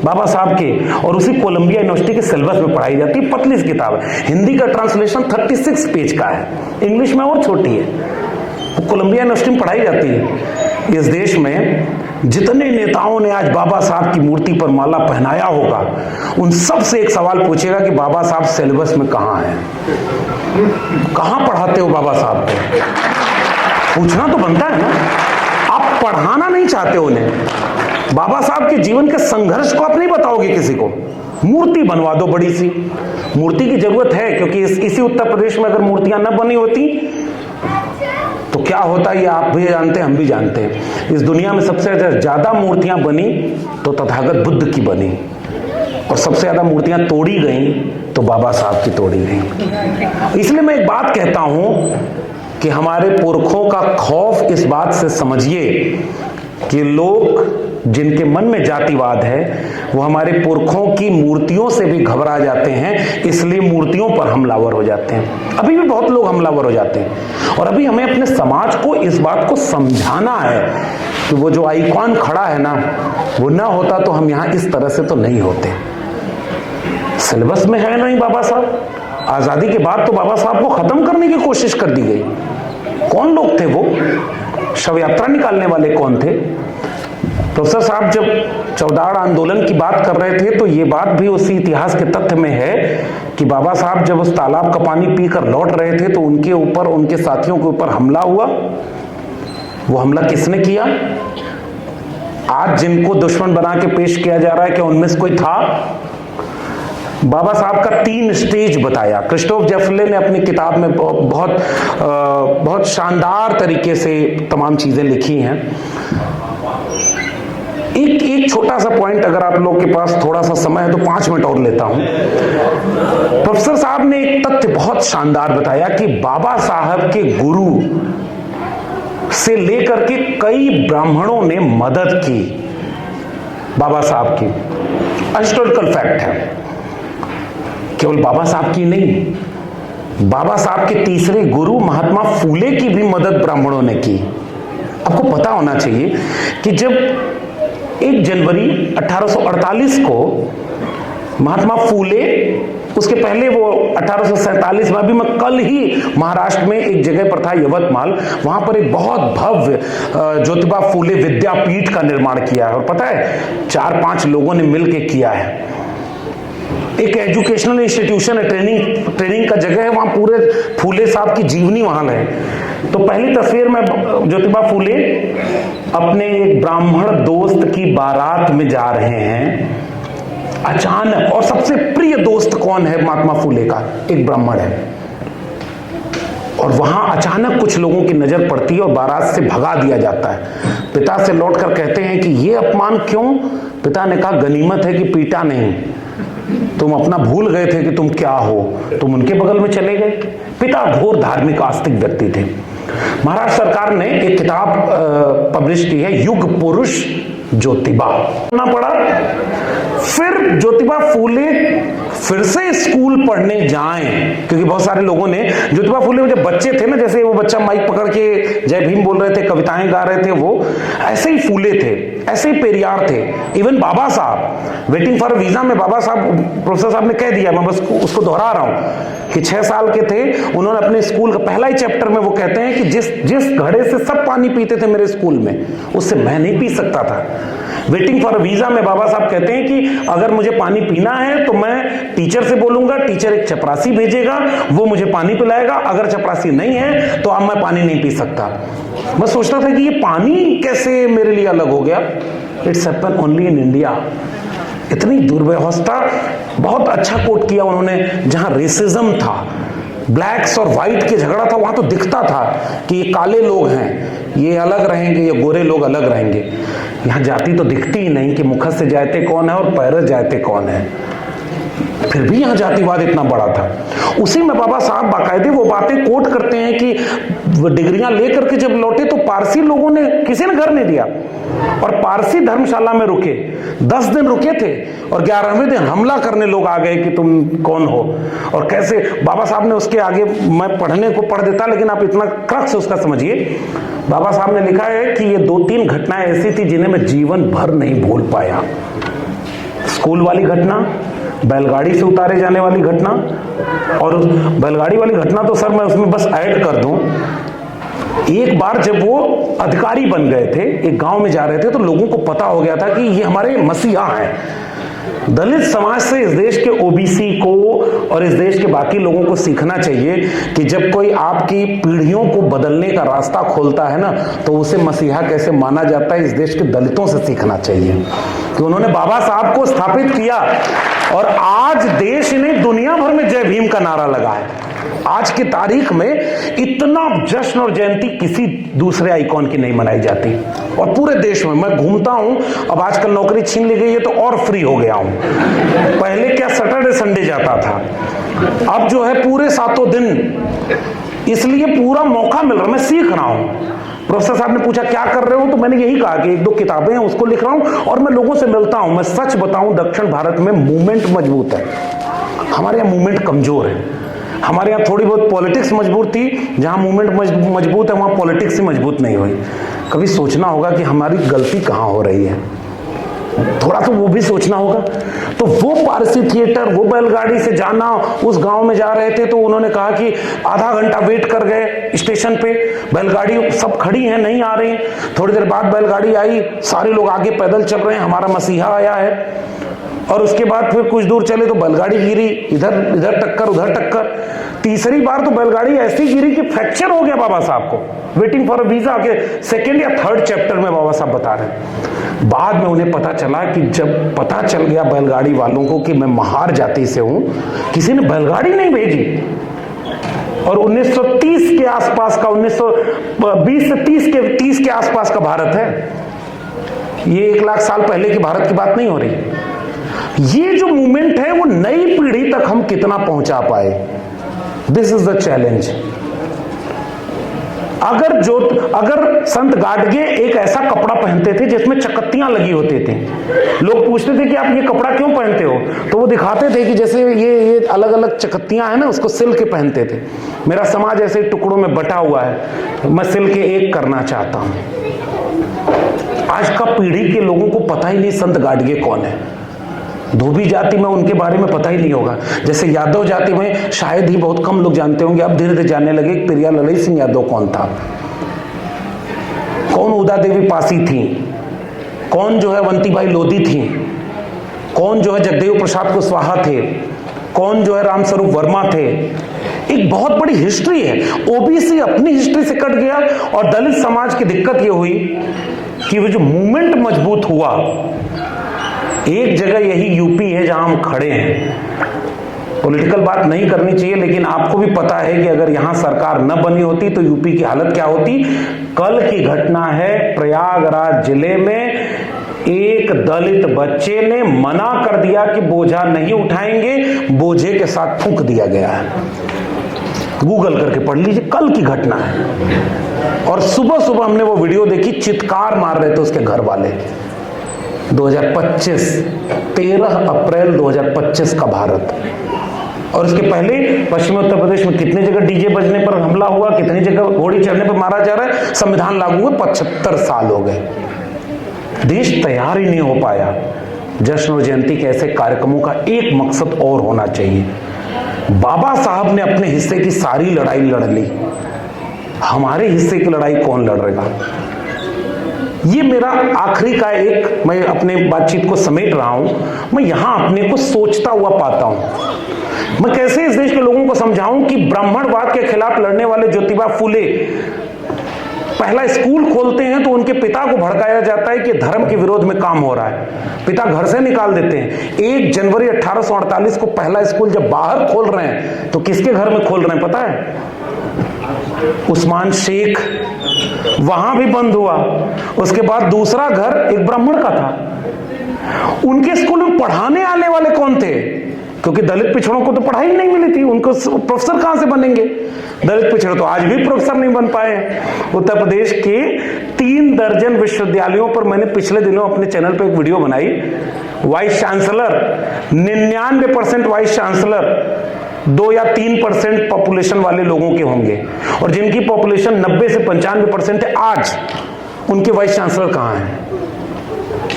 बाबा साहब के, और उसी कोलंबिया यूनिवर्सिटी के सिलेबस में पढ़ाई जाती है। पतली सी किताब है, हिंदी का ट्रांसलेशन 36 पेज का है, इंग्लिश में और छोटी है, वो कोलंबिया यूनिवर्सिटी में पढ़ाई जाती है। इस देश में जितने नेताओं ने आज बाबा साहब की मूर्ति पर माला पहनाया होगा, उन सब से एक सवाल पूछेगा कि बाबा साहब सिलेबस में कहां है, कहां पढ़ाते हो बाबा साहब को? पूछना तो बनता है ना। आप पढ़ाना नहीं चाहते उन्हें, बाबा साहब के जीवन के संघर्ष को आप नहीं बताओगे किसी को। मूर्ति बनवा दो बड़ी सी, मूर्ति की जरूरत है, क्योंकि इसी उत्तर प्रदेश में अगर मूर्तियां न बनी होती तो क्या होता है ये आप भी जानते हैं, हम भी जानते हैं। इस दुनिया में सबसे ज्यादा मूर्तियां बनी तो तथागत बुद्ध की बनी, और सबसे ज्यादा मूर्तियां तोड़ी गई तो बाबा साहब की तोड़ी गई। इसलिए मैं एक बात कहता हूं कि हमारे पुरखों का खौफ इस बात से समझिए कि लोग जिनके मन में जातिवाद है वो हमारे पुरखों की मूर्तियों से भी घबरा जाते हैं, इसलिए मूर्तियों पर हमलावर हो जाते हैं। अभी भी बहुत लोग हमलावर हो जाते हैं, और अभी हमें अपने समाज को इस बात को समझाना है कि वो जो आइकॉन खड़ा है ना, वो ना होता तो हम यहां इस तरह से तो नहीं होते। सिलेबस में है नहीं बाबा साहब। आजादी के बाद तो बाबा साहब को खत्म करने की कोशिश कर दी गई। कौन लोग थे वो? शव यात्रा निकालने वाले कौन थे? प्रोफेसर साहब जब चौदाड़ आंदोलन की बात कर रहे थे तो ये बात भी उसी इतिहास के तथ्य में है कि बाबा साहब जब उस तालाब का पानी पीकर लौट रहे थे तो उनके ऊपर, उनके साथियों के ऊपर हमला हुआ। वो हमला किसने किया? आज जिनको दुश्मन बना के पेश किया जा रहा है, क्या उनमें से कोई था? बाबा साहब का 3 स्टेज बताया। क्रिस्टोफ जेफले ने अपनी किताब में बहुत शानदार तरीके से तमाम चीजें लिखी हैं। एक छोटा सा पॉइंट, अगर आप लोग के पास थोड़ा सा समय है तो 5 मिनट और लेता हूं। प्रोफेसर साहब ने एक तथ्य बहुत शानदार बताया कि बाबा साहब के गुरु से लेकर के कई ब्राह्मणों ने मदद की बाबा साहब की। हिस्टोरिकल फैक्ट है, केवल बाबा साहब की नहीं, बाबा साहब के तीसरे गुरु महात्मा फूले की भी मदद ब्राह्मणों ने की। आपको पता होना चाहिए कि जब 1 जनवरी 1848 को महात्मा फूले, उसके पहले वो 1847 में, अभी मैं कल ही महाराष्ट्र में एक जगह पर था यवतमाल, वहां पर एक बहुत भव्य ज्योतिबा फूले विद्यापीठ का निर्माण किया है। और पता है 4-5 लोगों ने मिलकर किया है। एक एजुकेशनल इंस्टीट्यूशन है, ट्रेनिंग का जगह है, वहां पूरे फूले साहब की जीवनी वहां है। तो पहली तस्वीर में ज्योतिबा फूले अपने एक ब्राह्मण दोस्त की बारात में जा रहे हैं अचानक, और सबसे प्रिय दोस्त कौन है महात्मा फूले का? एक ब्राह्मण है। और वहां अचानक कुछ लोगों की नजर पड़ती है और बारात से भगा दिया जाता है। पिता से लौटकर कहते हैं कि ये अपमान क्यों? पिता ने कहा गनीमत है कि पीटा नहीं, तुम अपना भूल गए थे कि तुम क्या हो, तुम उनके बगल में चले गए। पिता घोर धार्मिक आस्तिक व्यक्ति थे। महाराष्ट्र सरकार ने एक किताब पब्लिश की है, युग पुरुष ज्योतिबा, पढ़ना पड़ा। फिर ज्योतिबा फूले फिर से स्कूल पढ़ने जाएं, क्योंकि बहुत सारे लोगों ने, ज्योतिबा फूले जब बच्चे थे ना, जैसे वो बच्चा माइक पकड़ के जय भीम बोल रहे थे, कविताएं गा रहे थे, वो ऐसे ही फूले थे, ऐसे ही पेरियार थे। इवन बाबा साहब वेटिंग फॉर वीजा में, बाबा साहब, प्रोफेसर साहब ने कह दिया, मैं बस उसको दोहरा रहा हूं कि 6 साल के थे, उन्होंने अपने स्कूल का पहला ही चैप्टर में वो कहते हैं कि जिस घड़े से सब पानी पीते थे मेरे स्कूल में, उससे मैं नहीं पी सकता था। वेटिंग फॉर वीजा में बाबा साहब कहते हैं कि अगर मुझे पानी पीना है तो मैं टीचर से बोलूंगा, टीचर एक चपरासी भेजेगा, वो मुझे पानी पिलाएगा, अगर चपरासी नहीं है तो अब मैं पानी नहीं पी सकता। मैं सोचता था कि ये पानी कैसे मेरे लिए अलग हो गया। It's happen only in India. इतनी दुर्व्यवस्था। बहुत अच्छा कोट किया उन्होंने, जहां रेसिज्म था, ब्लैक्स और व्हाइट के झगड़ा था, वहां तो दिखता था कि ये काले लोग हैं, ये अलग रहेंगे, ये गोरे लोग अलग रहेंगे। यहाँ जाति तो दिखती ही नहीं कि मुखस से जाते कौन है और पैरस जाते कौन है। फिर भी यहाँ जातिवाद इतना बड़ा था। उसी में बाबा साहब बाकायदे वो बातें कोट करते हैं कि डिग्रियां लेकर के जब लौटे तो पारसी लोगों ने, किसी ने घर नहीं दिया, और पारसी धर्मशाला में रुके, 10 दिन रुके थे, और 11वें दिन हमला करने लोग आ गए कि तुम कौन हो और कैसे। बाबा साहब ने उसके आगे, मैं पढ़ने को पढ़ देता, लेकिन आप इतना क्रक्स उसका समझिए। बाबा साहब ने लिखा है कि ये 2-3 घटनाएं ऐसी थी जिन्हें मैं जीवन भर नहीं भूल पाया। स्कूल वाली घटना, बैलगाड़ी से उतारे जाने वाली घटना, और बैलगाड़ी वाली घटना तो सर मैं उसमें बस ऐड कर दूं, एक बार जब वो अधिकारी बन गए थे, एक गांव में जा रहे थे, तो लोगों को पता हो गया था कि ये हमारे मसीहा हैं। दलित समाज से इस देश के ओबीसी को और इस देश के बाकी लोगों को सीखना चाहिए कि जब कोई आपकी पीढ़ियों को बदलने का रास्ता खोलता है ना, तो उसे मसीहा कैसे माना जाता है, इस देश के दलितों से सीखना चाहिए कि उन्होंने बाबा साहब को स्थापित किया, और आज देश नहीं दुनिया भर में जय भीम का नारा लगा है। आज की तारीख में इतना जश्न और जयंती किसी दूसरे आइकॉन की नहीं मनाई जाती, और पूरे देश में मैं घूमता हूं। अब आजकल नौकरी छीन ली गई है तो और फ्री हो गया हूं। पहले क्या सैटरडे संडे जाता था, अब जो है पूरे 7 दिन, इसलिए पूरा मौका मिल रहा, मैं सीख रहा हूं। प्रोफेसर साहब ने पूछा क्या कर रहे हो, तो मैंने यही कहा कि 1-2 किताबें हैं उसको लिख रहा हूं, और मैं लोगों से मिलता हूं। मैं सच बताऊं, दक्षिण भारत में मूवमेंट मजबूत है, हमारे यहाँ मूवमेंट कमजोर है। हमारे यहाँ थोड़ी बहुत पॉलिटिक्स मजबूत थी, जहां मूवमेंट मजबूत है वहां पॉलिटिक्स ही मजबूत नहीं हुई। कभी सोचना होगा कि हमारी गलती कहां हो रही है, थोड़ा तो वो भी सोचना होगा। तो वो पारसी थिएटर, वो बैलगाड़ी से जाना, उस गांव में जा रहे थे तो उन्होंने कहा कि आधा घंटा वेट कर गए स्टेशन पे, बैलगाड़ी सब खड़ी है, नहीं आ रही। थोड़ी देर बाद बैलगाड़ी आई, सारे लोग आगे पैदल चल रहे हैं, हमारा मसीहा आया है। और उसके बाद फिर कुछ दूर चले तो बैलगाड़ी गिरी, इधर इधर टक्कर उधर टक्कर। तीसरी बार तो बैलगाड़ी ऐसी गिरी कि फ्रैक्चर हो गया बाबा साहब को, वेटिंग फॉर अ वीजा के सेकेंड या थर्ड चैप्टर में बाबा साहब बता रहे हैं। बाद में उन्हें पता चला कि जब पता चल गया बैलगाड़ी वालों को कि मैं महार जाति से हूं, किसी ने बैलगाड़ी नहीं भेजी। और 1930 के आसपास का, 1920 से 30 के आसपास का भारत है ये, 1 लाख साल पहले के भारत की बात नहीं हो रही। ये जो मूवमेंट है वो नई पीढ़ी तक हम कितना पहुंचा पाए, दिस इज द चैलेंज। अगर संत गाडगे एक ऐसा कपड़ा पहनते थे जिसमें चकत्तियां लगी होती थी, लोग पूछते थे कि आप ये कपड़ा क्यों पहनते हो, तो वो दिखाते थे कि जैसे ये अलग अलग चकत्तियां हैं ना, उसको सिल के पहनते थे। मेरा समाज ऐसे टुकड़ों में बटा हुआ है, मैं सिल के एक करना चाहता हूं। आज का पीढ़ी के लोगों को पता ही नहीं संत गाडगे कौन है। धोबी जाति में उनके बारे में पता ही नहीं होगा, जैसे यादव जाति में शायद ही बहुत कम लोग जानते होंगे, अब धीरे धीरे जानने लगे प्रिया ललई सिंह यादव कौन था, कौन उदा देवी पासी थी, कौन जो है अवंतीबाई लोधी थी, कौन जो है जगदेव प्रसाद कुशवाहा थे, कौन जो है रामस्वरूप वर्मा थे। एक बहुत बड़ी हिस्ट्री है। ओबीसी अपनी हिस्ट्री से कट गया और दलित समाज की दिक्कत यह हुई कि वो जो मूवमेंट मजबूत हुआ, एक जगह यही यूपी है जहां हम खड़े हैं। पॉलिटिकल बात नहीं करनी चाहिए, लेकिन आपको भी पता है कि अगर यहां सरकार न बनी होती तो यूपी की हालत क्या होती। कल की घटना है, प्रयागराज जिले में एक दलित बच्चे ने मना कर दिया कि बोझा नहीं उठाएंगे, बोझे के साथ फूंक दिया गया है। गूगल करके पढ़ लीजिए, कल की घटना है। और सुबह सुबह हमने वो वीडियो देखी, चित्कार मार रहे थे उसके घर वाले। 2025 13 अप्रैल 2025 का भारत। और इसके पहले पश्चिमी उत्तर प्रदेश में कितने जगह डीजे बजने पर हमला हुआ, कितनी जगह घोड़ी चढ़ने पर मारा जा रहा है। संविधान लागू हुए 75 साल हो गए, देश तैयार ही नहीं हो पाया। जश्न और जयंती के ऐसे कार्यक्रमों का एक मकसद और होना चाहिए। बाबा साहब ने अपने हिस्से की सारी लड़ाई लड़ ली, हमारे हिस्से की लड़ाई कौन लड़ेगा। ये मेरा आखिरी का एक, मैं अपने बातचीत को समेट रहा हूं, मैं यहां अपने को सोचता हुआ पाता हूं। मैं कैसे इस देश के लोगों को समझाऊं कि ब्राह्मणवाद के खिलाफ लड़ने वाले ज्योतिबा फूले पहला स्कूल खोलते हैं तो उनके पिता को भड़काया जाता है कि धर्म के विरोध में काम हो रहा है, पिता घर से निकाल देते हैं। 1 जनवरी 1848 को पहला स्कूल जब बाहर खोल रहे हैं तो किसके घर में खोल रहे हैं पता है? उस्मान शेख, वहां भी बंद हुआ। उसके बाद दूसरा घर एक ब्राह्मण का था। उनके स्कूल में पढ़ाने आने वाले कौन थे? क्योंकि दलित पिछड़ों को तो पढ़ाई नहीं मिली थी, उनको प्रोफेसर कहां से बनेंगे? दलित पिछड़े तो आज भी प्रोफेसर नहीं बन पाए। उत्तर प्रदेश के 3 दर्जन विश्वविद्यालयों पर मैंने पिछले दिनों अपने चैनल पर एक वीडियो बनाई। वाइस चांसलर 99% वाइस चांसलर 2 या 3% पॉपुलेशन वाले लोगों के होंगे, और जिनकी पॉपुलेशन 90 से 95% है, आज उनके वाइस चांसलर कहां हैं?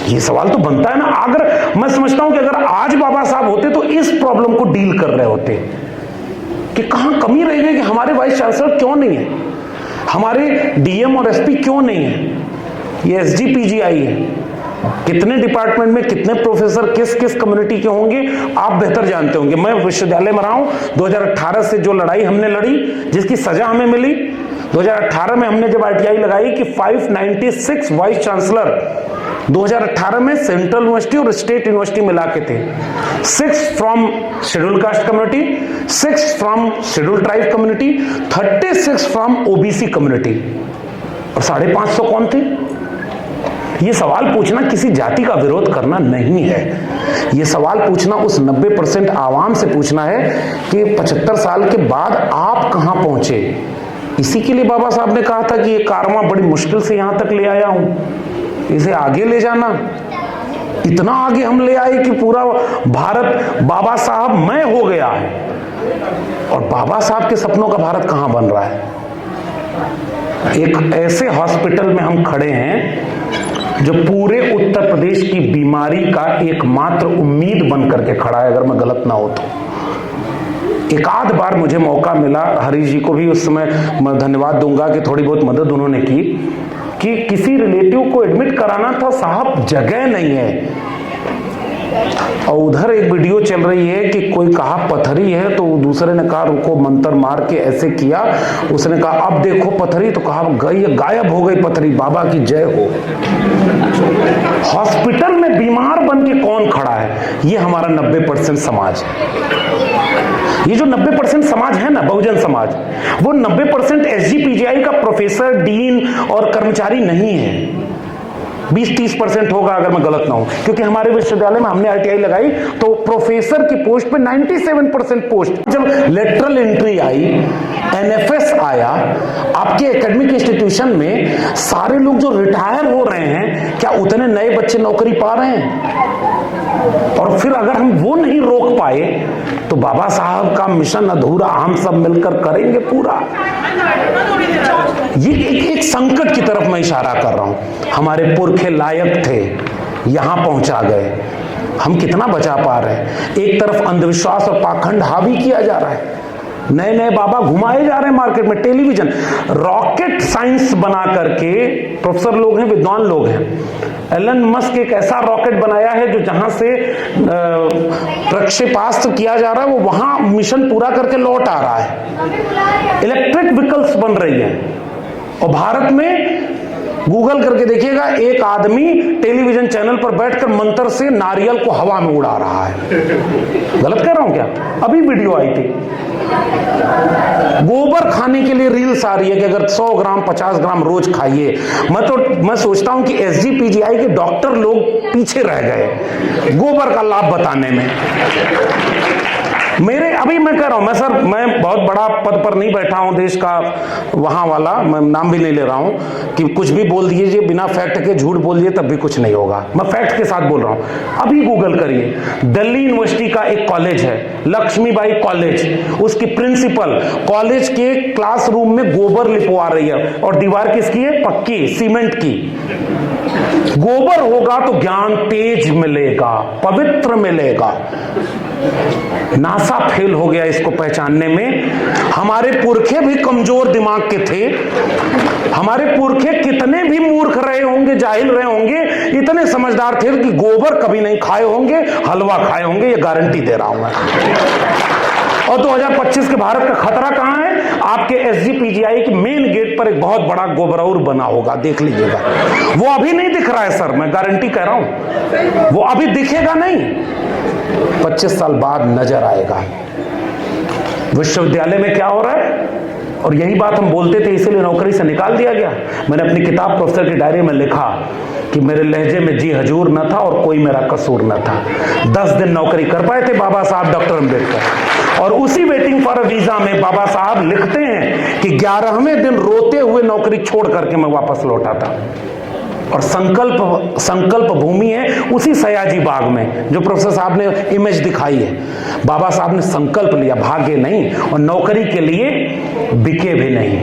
ये सवाल तो बनता है ना। अगर मैं समझता हूं कि अगर आज बाबा साहब होते तो इस प्रॉब्लम को डील कर रहे होते कि कहां कमी रह गई, कि हमारे वाइस चांसलर क्यों नहीं है, हमारे डीएम और एसपी क्यों नहीं है। ये एसजीपीजीआई है, कितने डिपार्टमेंट में कितने प्रोफेसर किस किस कम्युनिटी के होंगे आप बेहतर जानते होंगे। मैं विश्वविद्यालय में रहा हूं, 2018 से जो लड़ाई हमने लड़ी, जिसकी सजा हमें मिली, 2018 में हमने जब आरटीआई लगाई कि 596 वाइस चांसलर 2018 में सेंट्रल यूनिवर्सिटी और स्टेट यूनिवर्सिटी मिला के थे। 6 from schedule caste community, 6 from schedule tribe community, 36 from OBC community, और 550 कौन थे? ये सवाल पूछना किसी जाति का विरोध करना नहीं है। ये सवाल पूछना उस 90% आवाम से पूछना है कि 75 साल के बाद आप कहां पहुंचे। इसी के लिए बाबा साहब ने कहा था कि ये कारवां बड़ी मुश्किल से यहां तक ले आया हूं, इसे आगे ले जाना। इतना आगे हम ले आए कि पूरा भारत बाबा साहब मैं हो गया है, और बाबा साहब के सपनों का भारत कहां बन रहा है। एक ऐसे हॉस्पिटल में हम खड़े हैं जो पूरे उत्तर प्रदेश की बीमारी का एकमात्र उम्मीद बन करके खड़ा है, अगर मैं गलत ना हो तो। एक आध बार मुझे मौका मिला, हरीश जी को भी उस समय मैं धन्यवाद दूंगा कि थोड़ी बहुत मदद उन्होंने की, कि किसी रिलेटिव को एडमिट कराना था, साहब जगह नहीं है। और उधर एक वीडियो चल रही है कि कोई कहा पथरी है, तो दूसरे ने कहा रुको, मंत्र मार के ऐसे किया, उसने कहा अब देखो पथरी, तो कहा गई, गायब हो गई पथरी, बाबा की जय हो। हॉस्पिटल में बीमार बन के कौन खड़ा है? ये हमारा 90% समाज है। ये जो 90% समाज है ना, बहुजन समाज, वो 90% SGPGI का प्रोफेसर, डीन और कर्मचारी नहीं है। 20-30% होगा अगर मैं गलत ना हूं, क्योंकि हमारे विश्वविद्यालय में हमने RTI लगाई तो प्रोफेसर की पोस्ट पे 97% पोस्ट। जब लेटरल एंट्री आई, NFS आया, आपके एकेडमिक इंस्टीट्यूशन में सारे लोग जो रिटायर हो रहे हैं, क्या उतने नए बच्चे नौकरी पा रहे हैं? और फिर अगर हम वो नहीं रोक पाए तो बाबा साहब का मिशन अधूरा, हम सब मिलकर करेंगे पूरा। ये एक संकट की तरफ मैं इशारा कर रहा हूं। हमारे पुरखे लायक थे, यहां पहुंचा गए, हम कितना बचा पा रहे हैं? एक तरफ अंधविश्वास और पाखंड हावी किया जा रहा है, नए नए बाबा घुमाए जा रहे हैं मार्केट में। टेलीविजन, रॉकेट साइंस बना करके, प्रोफेसर लोग हैं, विद्वान लोग हैं, एलन मस्क एक ऐसा रॉकेट बनाया है जो जहां से प्रक्षेपास्त्र किया जा रहा है, वो वहां मिशन पूरा करके लौट आ रहा है। इलेक्ट्रिक व्हीकल्स बन रही है, और भारत में गूगल करके देखिएगा, एक आदमी टेलीविजन चैनल पर बैठकर मंत्र से नारियल को हवा में उड़ा रहा है। गलत कह रहा हूं क्या? अभी वीडियो आई थी। गोबर खाने के लिए रील्स आ रही है कि अगर 100 ग्राम 50 ग्राम रोज खाइए। मैं सोचता हूं कि SGPGI के डॉक्टर लोग पीछे रह गए गोबर का लाभ बताने में। अभी मैं कह रहा हूं, मैं बहुत बड़ा पद पर नहीं बैठा हूं देश का, वहां वाला, मैं नाम भी नहीं ले रहा हूं कि कुछ भी बोल दीजिए, बिना फैक्ट के झूठ बोल दिए तब भी कुछ नहीं होगा। मैं फैक्ट के साथ बोल रहा हूं। अभी गूगल करिए, दिल्ली यूनिवर्सिटी का एक कॉलेज है, लक्ष्मीबाई कॉलेज, उसकी प्रिंसिपल कॉलेज के क्लासरूम में गोबर लिपवा रही है, और दीवार किसकी है? पक्की सीमेंट की। गोबर होगा तो ज्ञान तेज मिलेगा, पवित्र मिलेगा। नासा फेल हो गया इसको पहचानने में। हमारे पुरखे भी कमजोर दिमाग के थे, हमारे पुरखे कितने भी मूर्ख रहे होंगे, जाहिल रहे होंगे, इतने समझदार थे कि गोबर कभी नहीं खाए होंगे, हलवा खाए होंगे, ये गारंटी दे रहा हूं मैं। और 2025 के भारत का खतरा कहां है? आपके SGPGI के मेन गेट पर एक बहुत बड़ा गोबरौर बना होगा, देख लीजिएगा। वो अभी नहीं दिख रहा है सर, मैं गारंटी कह रहा हूं, वो अभी दिखेगा नहीं, 25 साल बाद नजर आएगा। विश्वविद्यालय में क्या हो रहा है? और यही बात हम बोलते थे, इसीलिए नौकरी से निकाल दिया गया। मैंने अपनी किताब प्रोफेसर की डायरी में लिखा कि मेरे लहजे में जी हजूर न था और कोई मेरा कसूर न था। 10 दिन नौकरी कर पाए थे बाबा साहब डॉक्टर अम्बेडकर, और उसी वेटिंग फॉर वीजा में बाबा साहब लिखते हैं कि 11वें दिन रोते हुए नौकरी छोड़ करके मैं वापस लौटा था। और संकल्प भूमि है उसी सयाजी बाग में, जो प्रोफेसर साहब ने इमेज दिखाई है। बाबा साहब ने संकल्प लिया, भागे नहीं, और नौकरी के लिए बिके भी नहीं,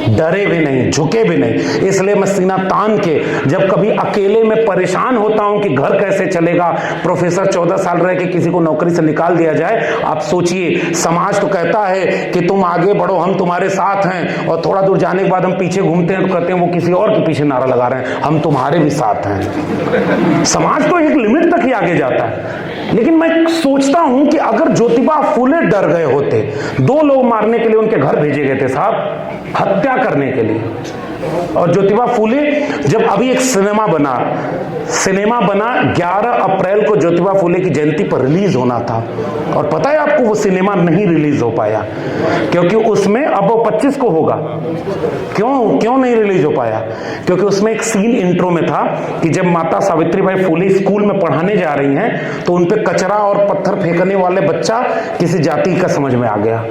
डरे भी नहीं, झुके भी नहीं। इसलिए मैं सीना तान के, जब कभी अकेले में परेशान होता हूं कि घर कैसे चलेगा, प्रोफेसर 14 साल रह के किसी को नौकरी से निकाल दिया जाए। आप सोचिए, समाज तो कहता है कि तुम आगे बढ़ो, हम तुम्हारे साथ हैं, और थोड़ा दूर जाने के बाद हम पीछे घूमते हैं तो कहते हैं वो किसी और के पीछे नारा लगा रहे हैं, हम तुम्हारे भी साथ हैं। समाज तो एक लिमिट तक ही आगे जाता है। लेकिन मैं सोचता हूं कि अगर ज्योतिबा फूले डर गए होते, 2 लोग मारने के लिए उनके घर भेजे गए थे साहब, हत्या करने के लिए, और ज्योतिबा फूले जब अभी एक सिनेमा बना 11 अप्रैल को ज्योतिबा फूले की जयंती पर रिलीज होना था, और पता है आपको वो सिनेमा नहीं रिलीज हो पाया, क्योंकि उसमें अब वो 25 को होगा। क्यों नहीं रिलीज हो पाया? क्योंकि उसमें एक सीन इंट्रो में था कि जब माता सावित्रीबाई फूले स्कूल में पढ़ाने जा रही हैं तो उनपे कचरा और पत्थर फेंकने वाले बच्चा किसी जाति का समझ में आ गया।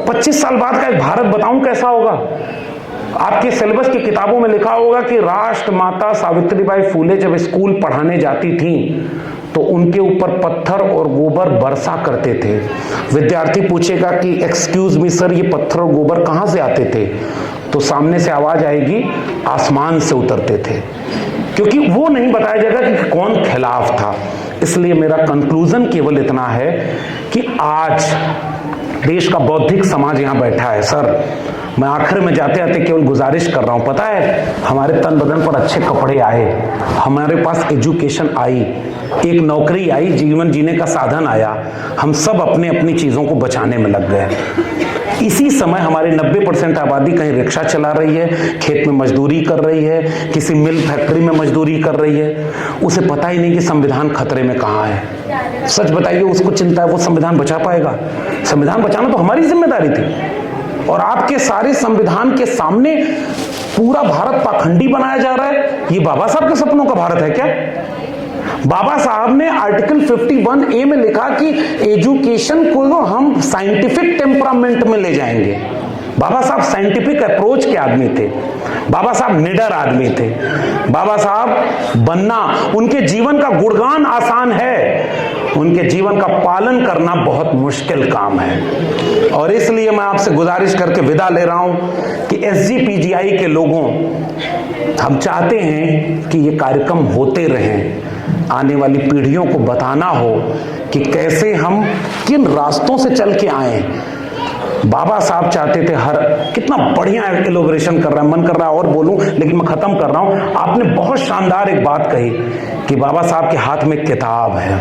25 साल बाद का एक भारत बताऊं कैसा होगा? आपके सिलेबस की किताबों में लिखा होगा कि राष्ट्र माता सावित्रीबाई फूले जब स्कूल पढ़ाने जाती थीं तो उनके ऊपर पत्थर और गोबर बरसा करते थे। विद्यार्थी पूछेगा कि एक्सक्यूज मी सर, ये पत्थर और गोबर कहां से आते थे? तो सामने से आवाज आएगी, आसमान से उतरते थे। क्योंकि वो नहीं बताया जाएगा कि कौन खिलाफ था, इसलिए मेरा कंक्लूजन केवल इतना है कि आज देश का बौद्धिक समाज यहां बैठा है। सर, मैं आखिर में जाते आते केवल गुजारिश कर रहा हूं, पता है हमारे तन बदन पर अच्छे कपड़े आए, हमारे पास एजुकेशन आई, एक नौकरी आई, जीवन जीने का साधन आया, हम सब अपने अपनी चीजों को बचाने में लग गए। इसी समय हमारी 90% आबादी कहीं रिक्शा चला रही है, खेत में मजदूरी कर रही है, किसी मिल फैक्ट्री में मजदूरी कर रही है, उसे पता ही नहीं कि संविधान खतरे में कहां है। सच बताइए, उसको चिंता है वो संविधान बचा पाएगा? संविधान बचाना तो हमारी जिम्मेदारी थी, और आपके सारे संविधान के सामने पूरा भारत पाखंडी बनाया जा रहा है। ये बाबा साहब के सपनों का भारत है क्या? बाबा साहब ने आर्टिकल 51A में लिखा कि एजुकेशन को हम साइंटिफिक टेम्परामेंट में ले जाएंगे। बाबा साहब साइंटिफिक अप्रोच के आदमी थे, बाबा साहब निडर आदमी थे। बाबा साहब बनना, उनके जीवन का गुणगान आसान है, उनके जीवन का पालन करना बहुत मुश्किल काम है। और इसलिए मैं आपसे गुजारिश करके विदा ले रहा हूं कि SGPGI के लोगों, हम चाहते हैं कि ये कार्यक्रम होते रहें, आने वाली पीढ़ियों को बताना हो कि कैसे हम किन रास्तों से चल के आए। बाबा साहब चाहते थे, हर कितना बढ़िया एलोबरेशन कर रहा है, मन कर रहा है और बोलूं, लेकिन मैं खत्म कर रहा हूं। आपने बहुत शानदार एक बात कही कि बाबा साहब के हाथ में किताब है।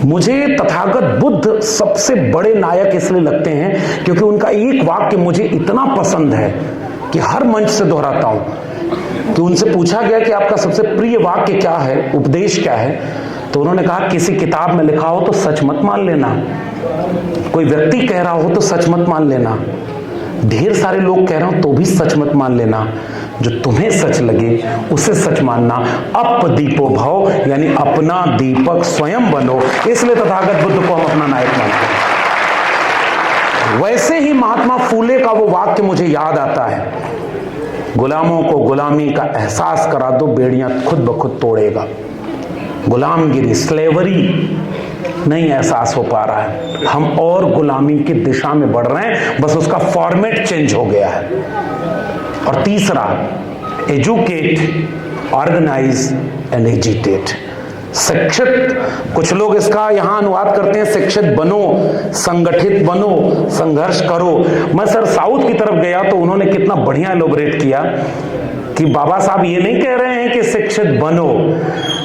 मुझे तथागत बुद्ध सबसे बड़े नायक इसलिए लगते हैं क्योंकि उनका एक वाक्य मुझे इतना पसंद है कि हर मंच से दोहराता हूं। कि उनसे पूछा गया कि आपका सबसे प्रिय वाक्य क्या है, उपदेश क्या है, तो उन्होंने कहा किसी किताब में लिखा हो तो सच मत मान लेना, कोई व्यक्ति कह रहा हो तो सच मत मान लेना, ढेर सारे लोग कह रहे हो तो भी सच मत मान लेना, जो तुम्हें सच लगे उसे सच मानना। अप दीपो भव, यानी अपना दीपक स्वयं बनो। इसलिए तथागत बुद्ध को हम अपना नायक मानते हैं। वैसे ही महात्मा फूले का वो वाक्य मुझे याद आता है, गुलामों को गुलामी का एहसास करा दो, बेड़ियां खुद ब खुद तोड़ेगा। गुलामगिरी, स्लेवरी नहीं एहसास हो पा रहा है, हम और गुलामी की दिशा में बढ़ रहे हैं, बस उसका फॉर्मेट चेंज हो गया है। और तीसरा, एजुकेट, ऑर्गेनाइज एंड एजिटेट। शिक्षित, कुछ लोग इसका यहां अनुवाद करते हैं शिक्षित बनो, संगठित बनो, संघर्ष करो। मैं सर साउथ की तरफ गया तो उन्होंने कितना बढ़िया एलोबरेट किया कि बाबा साहब ये नहीं कह रहे हैं कि शिक्षित बनो,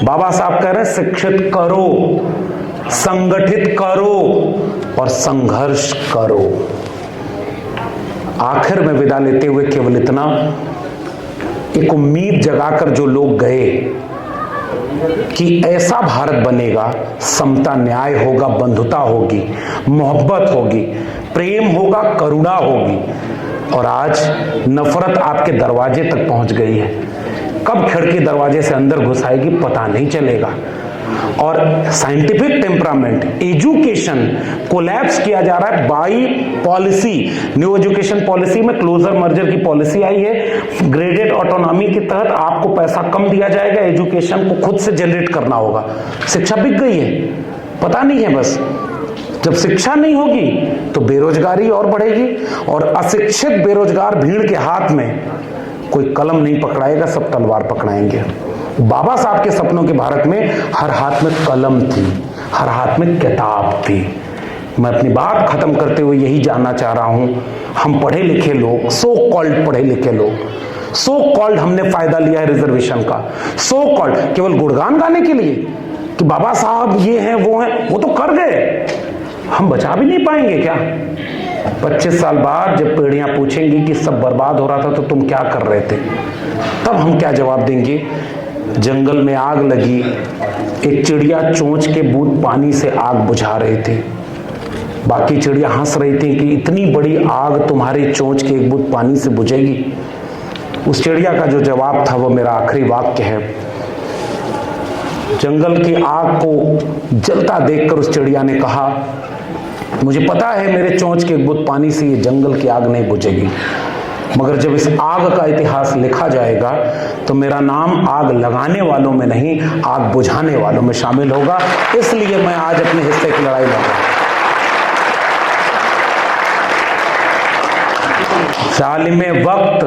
बाबा साहब कह रहे हैं शिक्षित करो, संगठित करो और संघर्ष करो। आखिर में विदा लेते हुए केवल इतना, एक उम्मीद जगाकर जो लोग गए कि ऐसा भारत बनेगा, समता न्याय होगा, बंधुता होगी, मोहब्बत होगी, प्रेम होगा, करुणा होगी, और आज नफरत आपके दरवाजे तक पहुंच गई है। कब खिड़की दरवाजे से अंदर घुस आएगी पता नहीं चलेगा। और साइंटिफिक टेम्परामेंट, एजुकेशन कोलैप्स किया जा रहा है by policy. New education policy में क्लोजर मर्जर की पॉलिसी आई है, ग्रेडेड ऑटोनॉमी के तहत आपको पैसा कम दिया जाएगा, एजुकेशन को खुद से जनरेट करना होगा। शिक्षा बिक गई है, पता नहीं है। बस जब शिक्षा नहीं होगी तो बेरोजगारी और बढ़ेगी, और अशिक्षित बेरोजगार भीड़ के हाथ में कोई कलम नहीं पकड़ाएगा, सब तलवार पकड़ाएंगे। बाबा साहब के सपनों के भारत में हर हाथ में कलम थी, हर हाथ में किताब थी। मैं अपनी बात खत्म करते हुए यही जानना चाह रहा हूं, हम पढ़े लिखे लोग, सो कॉल्ड पढ़े लिखे लोग, सो कॉल्ड हमने फायदा लिया है रिजर्वेशन का, सो कॉल्ड केवल गुणगान गाने के लिए कि बाबा साहब ये हैं वो हैं, वो तो कर गए, हम बचा भी नहीं पाएंगे क्या? 25 साल बाद जब पीढ़ियां पूछेंगी कि सब बर्बाद हो रहा था तो तुम क्या कर रहे थे, तब हम क्या जवाब देंगे? जंगल में आग लगी, एक चिड़िया चोंच के बूंद पानी से आग बुझा रहे थे, बाकी चिड़िया हंस रही थी कि इतनी बड़ी आग तुम्हारी चोंच के एक बूंद पानी से बुझेगी। उस चिड़िया का जो जवाब था वो मेरा आखिरी वाक्य है। जंगल की आग को जलता देखकर उस चिड़िया ने कहा, मुझे पता है मेरे चोंच के एक बूंद पानी से ये जंगल की आग नहीं बुझेगी, मगर जब इस आग का इतिहास लिखा जाएगा तो मेरा नाम आग लगाने वालों में नहीं, आग बुझाने वालों में शामिल होगा। इसलिए मैं आज अपने हिस्से की लड़ाई लड़ रहा हूं। जालिमे वक्त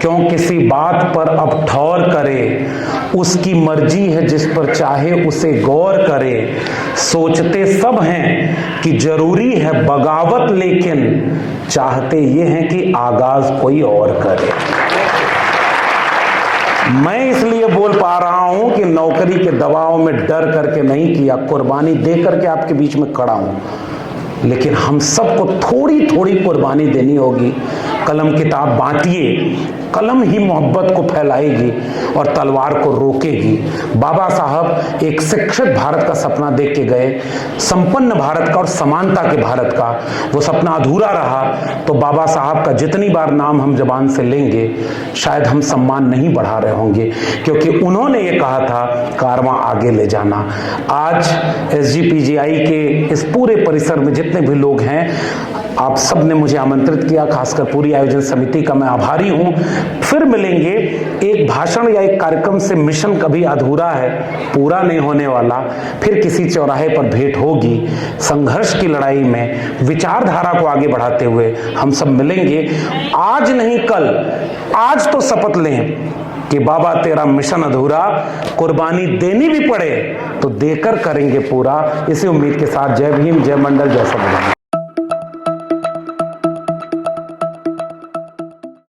क्यों किसी बात पर अब ठौर करे, उसकी मर्जी है जिस पर चाहे उसे गौर करे। सोचते सब हैं कि जरूरी है बगावत, लेकिन चाहते ये हैं कि आगाज कोई और करे। मैं इसलिए बोल पा रहा हूं कि नौकरी के दबाव में डर करके नहीं किया, कुर्बानी दे करके आपके बीच में खड़ा हूं। लेकिन हम सबको थोड़ी थोड़ी कुर्बानी देनी होगी। कलम किताब बांटिए, कलम ही मोहब्बत को फैलाएगी और तलवार को रोकेगी। बाबा साहब एक शिक्षित भारत का सपना देख के गए, संपन्न भारत का और समानता के भारत का। वो सपना अधूरा रहा तो बाबा साहब का जितनी बार नाम हम जबान से लेंगे शायद हम सम्मान नहीं बढ़ा रहे होंगे, क्योंकि उन्होंने ये कहा था कारवां आगे ले जाना। आज SGPGI के इस पूरे परिसर में जितने भी लोग हैं, आप सब ने मुझे आमंत्रित किया, खासकर पूरी आयोजन समिति का मैं आभारी हूं। फिर मिलेंगे। एक भाषण या एक कार्यक्रम से मिशन कभी अधूरा है, पूरा नहीं होने वाला। फिर किसी चौराहे पर भेंट होगी। संघर्ष की लड़ाई में विचारधारा को आगे बढ़ाते हुए हम सब मिलेंगे। आज नहीं कल, आज तो शपथ लें कि बाबा तेरा मिशन अधूरा, कुर्बानी देनी भी पड़े तो देकर करेंगे पूरा। इसी उम्मीद के साथ जय भीम, जय मंडल, जय संविधान।